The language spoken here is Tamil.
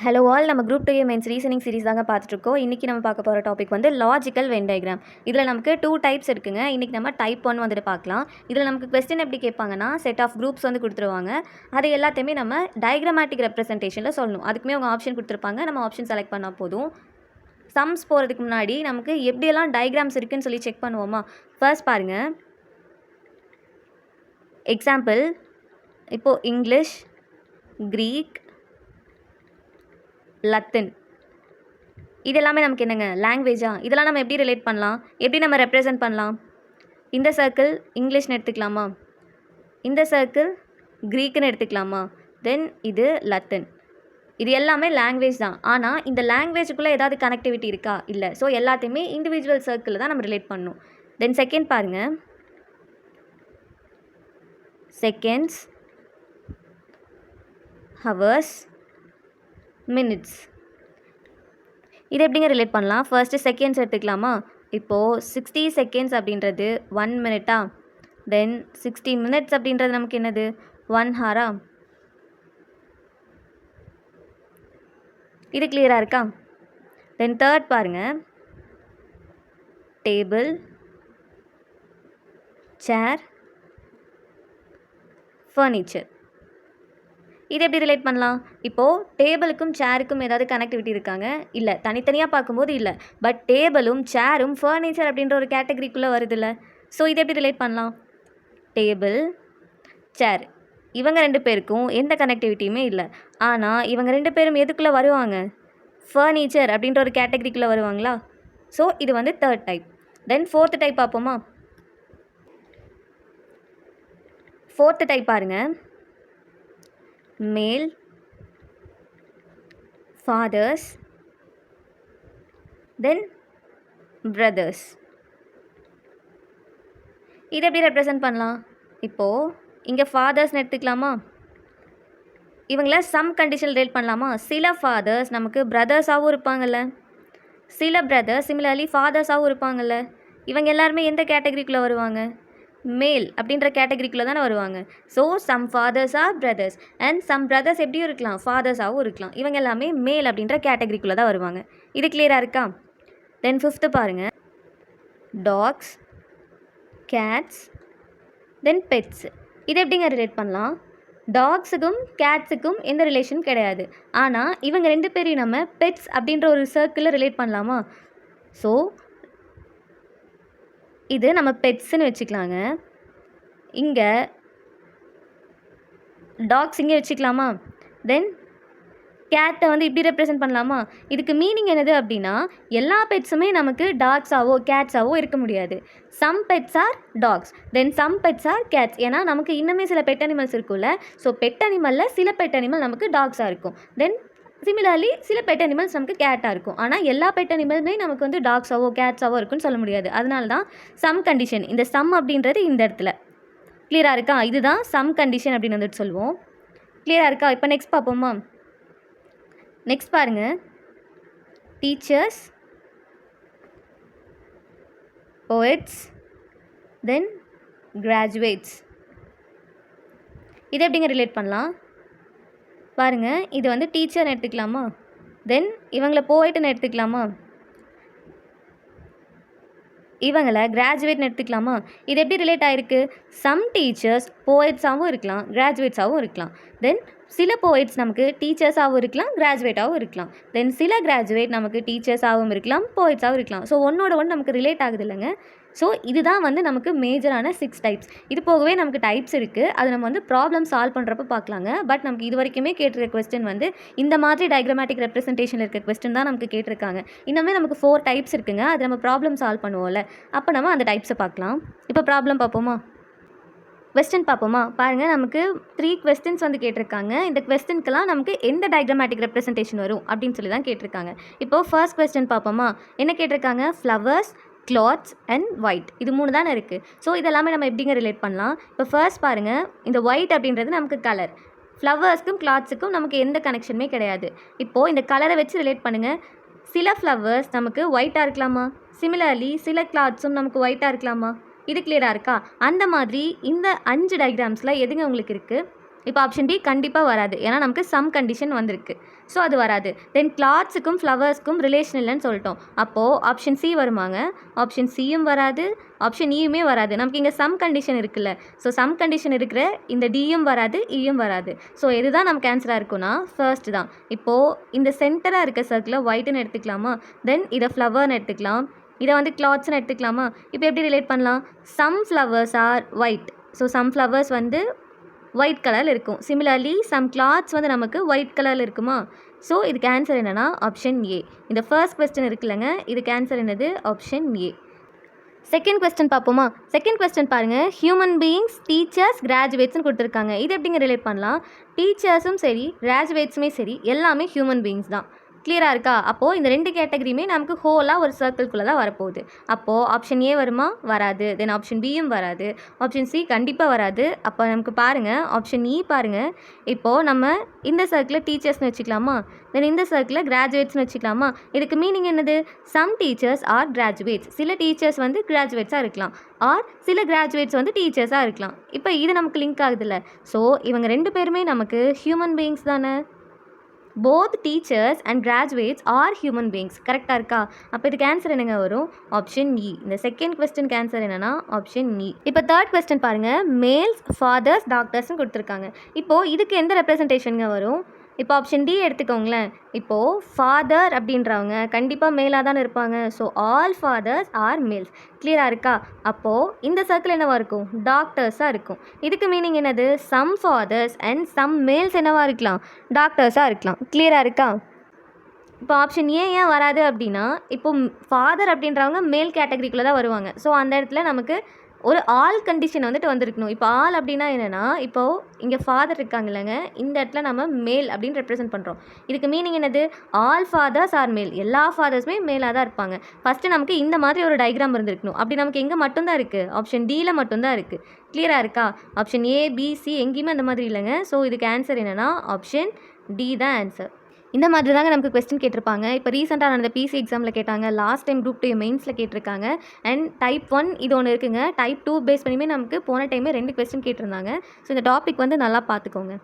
ஹலோ ஆல், நம்ம group 2A mains reasoning series தாங்க பார்த்துட்ருக்கோம். இன்றைக்கி நம்ம பார்க்க போகிற டாபிக் வந்து லாஜிக்கல் வென் டயக்ராம். இதில் நமக்கு 2 டைப்ஸ் இருக்குங்க. இன்றைக்கி நம்ம டைப் 1 வந்துட்டு பார்க்கலாம். இதில் நமக்கு கொஸ்டின் எப்படி கேட்பாங்கன்னா, செட் ஆஃப் குரூப்ஸ் வந்து கொடுத்துருவாங்க. அது எல்லாத்தையுமே நம்ம டயக்ராமேட்டிக் ரெப்ரசன்டேஷனில் சொல்லணும். அதுக்குமே அவங்க ஆப்ஷன் கொடுத்துருப்பாங்க. நம்ம ஆப்ஷன் செலக்ட் பண்ணால் போதும். சம்ஸ் போகிறதுக்கு முன்னாடி நமக்கு எப்படியெல்லாம் டயக்ராம்ஸ் இருக்குதுன்னு சொல்லி செக் பண்ணுவோமா? ஃபர்ஸ்ட் பாருங்கள், எக்ஸாம்பிள். இப்போது இங்கிலீஷ், க்ரீக், லத்தின், இது எல்லாமே நமக்கு என்னங்க, லாங்குவேஜா? இதெல்லாம் நம்ம எப்படி ரிலேட் பண்ணலாம், எப்படி நம்ம ரெப்ரசன்ட் பண்ணலாம்? இந்த சர்க்கிள் இங்கிலீஷ்னு எடுத்துக்கலாமா, இந்த சர்க்கிள் க்ரீக்குன்னு எடுத்துக்கலாமா, தென் இது லத்தின். இது எல்லாமே லாங்குவேஜ் தான். ஆனால் இந்த லாங்குவேஜுக்குள்ளே ஏதாவது கனெக்டிவிட்டி இருக்கா? இல்லை. ஸோ எல்லாத்தையுமே இண்டிவிஜுவல் சர்க்கிளில் தான் நம்ம ரிலேட் பண்ணணும். தென் செகண்ட் பாருங்கள், செகண்ட்ஸ், ஹவர்ஸ், மினிட்ஸ். இது எப்படிங்க ரிலேட் பண்ணலாம்? ஃபர்ஸ்ட்டு செகண்ட்ஸ் எடுத்துக்கலாமா? இப்போது 60 செகண்ட்ஸ் அப்படின்றது 1 மினிட்டா? தென் 60 மினிட்ஸ் அப்படின்றது நமக்கு என்னது, 1 ஹாரா? இது கிளியராக இருக்கா? தென் தேர்ட் பாருங்கள், டேபிள், சேர், ஃபர்னிச்சர். இது எப்படி ரிலேட் பண்ணலாம்? இப்போது டேபிளுக்கும் சேருக்கும் ஏதாவது கனெக்டிவிட்டி இருக்காங்க? இல்லை. தனித்தனியாக பார்க்கும்போது இல்லை. பட் டேபிளும் சேரும் ஃபர்னிச்சர் அப்படின்ற ஒரு கேட்டகரிக்குள்ளே வருதுல்ல. ஸோ இதை எப்படி ரிலேட் பண்ணலாம்? டேபிள், சேர், இவங்க 2 பேருக்கும் எந்த கனெக்டிவிட்டியுமே இல்லை. ஆனால் இவங்க 2 பேரும் எதுக்குள்ளே வருவாங்க? ஃபர்னிச்சர் அப்படின்ற ஒரு கேட்டகரிக்குள்ளே வருவாங்களா? ஸோ இது வந்து தேர்ட் டைப். தென் ஃபோர்த் டைப் பார்ப்போமா? ஃபோர்த் டைப் பாருங்கள், மேல், fathers, then brothers. இது எப்படி ரெப்ரசன்ட் பண்ணலாம்? இப்போது இங்கே ஃபாதர்ஸ்னு எடுத்துக்கலாமா? இவங்கள சம் கண்டிஷன் ரிலேட் பண்ணலாமா? சில ஃபாதர்ஸ் நமக்கு பிரதர்ஸாகவும் இருப்பாங்கள்ல, சில பிரதர்ஸ் சிமிலர்லி ஃபாதர்ஸாகவும் இருப்பாங்கள்ல. இவங்க எல்லாருமே எந்த கேட்டகரிக்குள்ளே வருவாங்க? மேல் அப்படின்ற கேட்டகரிக்குள்ளே தானே வருவாங்க. So some fathers are brothers and some brothers எப்படியும் இருக்கலாம், ஃபாதர்ஸாகவும் இருக்கலாம். இவங்க எல்லாமே மேல் அப்படின்ற கேட்டகரிக்குள்ளே தான் வருவாங்க. இது கிளியராக இருக்கா? தென் ஃபிஃப்த்து பாருங்கள், டாக்ஸ், கேட்ஸ், தென் பெட்ஸ். இது எப்படிங்க ரிலேட் பண்ணலாம்? டாக்ஸுக்கும் கேட்ஸுக்கும் எந்த ரிலேஷனும் கிடையாது. ஆனால் இவங்க 2 பேரையும் நம்ம பெட்ஸ் அப்படின்ற ஒரு சர்க்கிளில் ரிலேட் பண்ணலாமா? ஸோ இது நம்ம பெட்ஸ்ன்னு வச்சுக்கலாங்க. இங்கே டாக்ஸ் இங்கே வச்சுக்கலாமா? தென் கேட்டை வந்து இப்படி ரெப்ரசன்ட் பண்ணலாமா? இதுக்கு மீனிங் என்னது அப்படின்னா, எல்லா பெட்ஸுமே நமக்கு டாக்ஸாவோ கேட்ஸாவோ இருக்க முடியாது. Some pets R tax, then some pets R Gates. ஏன்னா நமக்கு இன்னுமே சில பெட் அனிமல்ஸ் இருக்கும்ல. ஸோ பெட் அனிமலில் சில பெட் அனிமல் நமக்கு டாக்ஸாக இருக்கும். தென் சிமிலர்லி சில பெட் அனிமல்ஸ் நமக்கு கேட்டாக இருக்கும். ஆனால் எல்லா பெட் அனிமலுமே நமக்கு வந்து டாக்ஸாவோ கேட்ஸாவோ இருக்குன்னு சொல்ல முடியாது. அதனால தான் சம் கண்டிஷன். இந்த சம் அப்படின்றது இந்த இடத்துல கிளியராக இருக்கா? இதுதான் சம் கண்டிஷன் அப்படின்னு வந்துட்டு சொல்லுவோம். கிளியராக இருக்கா? இப்போ நெக்ஸ்ட் பார்ப்போமா? நெக்ஸ்ட் பாருங்கள், டீச்சர்ஸ், போயட்ஸ், தென் கிராஜுவேட்ஸ். இது எப்படிங்க ரிலேட் பண்ணலாம்? பாருங்கள், இது வந்து டீச்சர்னு எடுத்துக்கலாமா? தென் இவங்கள போய்ட்டுன்னு எடுத்துக்கலாமா? இவங்களை கிராஜுவேட்னு எடுத்துக்கலாமா? இது எப்படி ரிலேட் ஆகிருக்கு? சம் டீச்சர்ஸ் போயட்ஸாகவும் இருக்கலாம், கிராஜுவேட்ஸாகவும் இருக்கலாம். தென் சில போயட்ஸ் நமக்கு டீச்சர்ஸாகவும் இருக்கலாம், கிராஜுவேட்டாகவும் இருக்கலாம். தென் சில கிராஜுவேட் நமக்கு டீச்சர்ஸாகவும் இருக்கலாம், போயட்ஸாகவும் இருக்கலாம். ஸோ ஒன்னோட ஒன்று நமக்கு ரிலேட் ஆகுது இல்லைங்க. ஸோ இதுதான் வந்து நமக்கு மேஜரான 6 டைப்ஸ். இது போகவே நமக்கு டைப்ஸ் இருக்குது. அது நம்ம வந்து ப்ராப்ளம் சால்வ் பண்ணுறப்ப பார்க்கலாங்க. பட் நமக்கு இது வரைக்குமே கேட்டிருக்க கொஸ்டின் வந்து இந்த மாதிரி டயக்ராமேட்டிக் ரெப்ரசன்டேஷன் இருக்க கொஸ்டின் தான் நமக்கு கேட்டிருக்காங்க. இன்னுமே நமக்கு 4 டைப்ஸ் இருக்குங்க. அது நம்ம ப்ராப்ளம் சால்வ் பண்ணுவோம்ல, அப்போ நம்ம அந்த டைப்ஸை பார்க்கலாம். இப்போ ப்ராப்ளம் பார்ப்போமா? கொஸ்டின் பார்ப்போமா? பாருங்கள், நமக்கு 3 கொஸ்டின்ஸ் வந்து கேட்டிருக்காங்க. இந்த கொஸ்டின்க்கெலாம் நமக்கு எந்த டயக்ராமேட்டிக் ரெப்ரசன்டேஷன் வரும் அப்படின்னு சொல்லி தான் கேட்டிருக்காங்க. இப்போது ஃபர்ஸ்ட் கொஸ்டின் பார்ப்போமா? என்ன கேட்டிருக்காங்க? Flowers, clothes and white. இது 3 தானே இருக்குது. ஸோ இதெல்லாமே நம்ம எப்படிங்க ரிலேட் பண்ணலாம்? இப்போ ஃபர்ஸ்ட் பாருங்கள், இந்த ஒயிட் அப்படின்றது நமக்கு கலர். ஃப்ளவர்ஸ்க்கும் கிளாத்ஸுக்கும் நமக்கு எந்த கனெக்ஷனுமே கிடையாது. இப்போது இந்த கலரை வச்சு ரிலேட் பண்ணுங்கள். சில ஃப்ளவர்ஸ் நமக்கு ஒயிட்டாக இருக்கலாமா? சிமிலர்லி சில கிளாத்ஸும் நமக்கு ஒயிட்டாக இருக்கலாமா? இது கிளியராக இருக்கா? அந்த மாதிரி இந்த 5 டயக்ராம்ஸில் எதுங்க உங்களுக்கு இருக்குது? இப்போ ஆப்ஷன் டி கண்டிப்பாக வராது, ஏன்னா நமக்கு சம் கண்டிஷன் வந்திருக்கு. ஸோ அது வராது. தென் கிளாத்ஸுக்கும் ஃப்ளவர்ஸ்க்கும் ரிலேஷன் இல்லைன்னு சொல்லிட்டோம். அப்போது ஆப்ஷன் சி வருமாங்க? ஆப்ஷன் சியும் வராது, ஆப்ஷன் இயுமே வராது. நமக்கு இங்கே சம் கண்டிஷன் இருக்குல்ல, ஸோ சம் கண்டிஷன் இருக்கிற இந்த டியும் வராது, இயும் வராது. ஸோ எதுதான் நமக்கு ஆன்சராக இருக்குன்னா ஃபர்ஸ்ட் தான். இப்போது இந்த சென்டராக இருக்க சர்க்கிளை ஒயிட்டுன்னு எடுத்துக்கலாமா? தென் இதை ஃப்ளவர்னு எடுத்துக்கலாம், இதை வந்து கிளாத்ஸ்னு எடுத்துக்கலாமா? இப்போ எப்படி ரிலேட் பண்ணலாம்? Some flowers are white. So some flowers வந்து ஒயிட் கலரில் இருக்கும். சிமிலர்லி சம் கிளாத்ஸ் வந்து நமக்கு ஒயிட் கலரில் இருக்குமா? ஸோ இதுக்கு ஆன்சர் என்னென்னா ஆப்ஷன் ஏ. இந்த ஃபர்ஸ்ட் கொஸ்டின் இருக்குல்லங்க, இதுக்கு ஆன்சர் என்னது? Option A. செகண்ட் கொஸ்டின் பார்ப்போமா? செகண்ட் கொஸ்டின் பாருங்கள், ஹியூமன் பீயிங்ஸ், டீச்சர்ஸ், கிராஜுவேட்ஸ்னு கொடுத்துருக்காங்க. இது எப்படிங்க ரிலேட் பண்ணலாம்? டீச்சர்ஸும் சரி, கிராஜுவேட்ஸுமே சரி, எல்லாமே ஹியூமன் பீயிங்ஸ் தான். கிளியராக இருக்கா? அப்போது இந்த ரெண்டு கேட்டகரியுமே நமக்கு ஹோலாக ஒரு சர்க்கிள்குள்ளே தான் வரப்போகுது. அப்போது ஆப்ஷன் ஏ வருமா? வராது. தென் ஆப்ஷன் பியும் வராது, ஆப்ஷன் சி கண்டிப்பாக வராது. அப்போ நமக்கு பாருங்கள், ஆப்ஷன் இ பாருங்கள். இப்போது நம்ம இந்த சர்க்கிளில் டீச்சர்ஸ்னு வச்சுக்கலாமா? தென் இந்த சர்க்கிளில் கிராஜுவேட்ஸ்னு வச்சுக்கலாமா? இதுக்கு மீனிங் என்னது? Some teachers are graduates. சில டீச்சர்ஸ் வந்து கிராஜுவேட்ஸாக இருக்கலாம், ஆர் சில கிராஜுவேட்ஸ் வந்து டீச்சர்ஸாக இருக்கலாம். இப்போ இது நமக்கு லிங்க் ஆகுதுல்ல. ஸோ இவங்க ரெண்டு பேருமே நமக்கு ஹியூமன் பீயிங்ஸ் தானே. Both teachers and graduates are human beings. கரெக்டாக இருக்கா? அப்போ இதுக்கு ஆன்சர் என்னங்க வரும்? ஆப்ஷன் இ. இந்த செகண்ட் கொஸ்டினுக்கு ஆன்சர் என்னன்னா ஆப்ஷன் இ. இப்போ தேர்ட் கொஸ்டின் பாருங்கள், மேல்ஸ், ஃபாதர்ஸ், டாக்டர்ஸ்னு கொடுத்துருக்காங்க. இப்போது இதுக்கு எந்த ரெப்ரசன்டேஷனுங்க வரும்? இப்போ ஆப்ஷன் டி எடுத்துக்கோங்களேன். இப்போது ஃபாதர் அப்படின்றவங்க கண்டிப்பாக மேலாக தானே இருப்பாங்க. So all fathers are males. கிளியராக இருக்கா? அப்போது இந்த சர்க்கிள் என்னவாக இருக்கும்? டாக்டர்ஸாக இருக்கும். இதுக்கு மீனிங் என்னது? Some fathers and some males என்னவாக இருக்கலாம்? டாக்டர்ஸாக இருக்கலாம். கிளியராக இருக்கா? இப்போ ஆப்ஷன் ஏன் வராது அப்படின்னா, இப்போ ஃபாதர் அப்படின்றவங்க மேல் கேட்டகரிக்குள்ளே தான் வருவாங்க. ஸோ அந்த இடத்துல நமக்கு ஒரு ஆல் கண்டிஷன் வந்துட்டு வந்திருக்கணும். இப்போ ஆல் அப்படின்னா என்னென்னா, இப்போது இங்கே ஃபாதர் இருக்காங்க இல்லைங்க, இந்த இடத்துல நம்ம மேல் அப்படின்னு ரெப்ரசென்ட் பண்ணுறோம். இதுக்கு மீனிங் என்னது? ஆல் ஃபாதர்ஸ் ஆர் மேல். எல்லா ஃபாதர்ஸுமே மேலாக தான் இருப்பாங்க. ஃபஸ்ட்டு நமக்கு இந்த மாதிரி ஒரு டயக்ராம் இருந்திருக்கணும். அப்படி நமக்கு எங்கே மட்டும்தான் இருக்குது? ஆப்ஷன் டியில் மட்டும்தான் இருக்குது. கிளியராக இருக்கா? ஆப்ஷன் ஏ, பி, சி எங்கேயுமே அந்த மாதிரி இல்லைங்க. ஸோ இதுக்கு ஆன்சர் என்னென்னா ஆப்ஷன் டி தான் ஆன்சர். இந்த மாதிரி தாங்க நமக்கு கொஸ்டின் கேட்டிருப்பாங்க. இப்போ ரீசெண்டாக நடந்த பிசி எக்ஸாமில் கேட்டாங்க, லாஸ்ட் டைம் குரூப் 2 மெயின்ஸில் கேட்டிருக்காங்க. அண்ட் டைப் 1 இது ஒன்று இருக்குங்க. டைப் 2 பேஸ் பண்ணியுமே நமக்கு போன டைமே 2 கொஸ்டின் கேட்டிருந்தாங்க. ஸோ இந்த டாபிக் வந்து நல்லா பார்த்துக்கோங்க.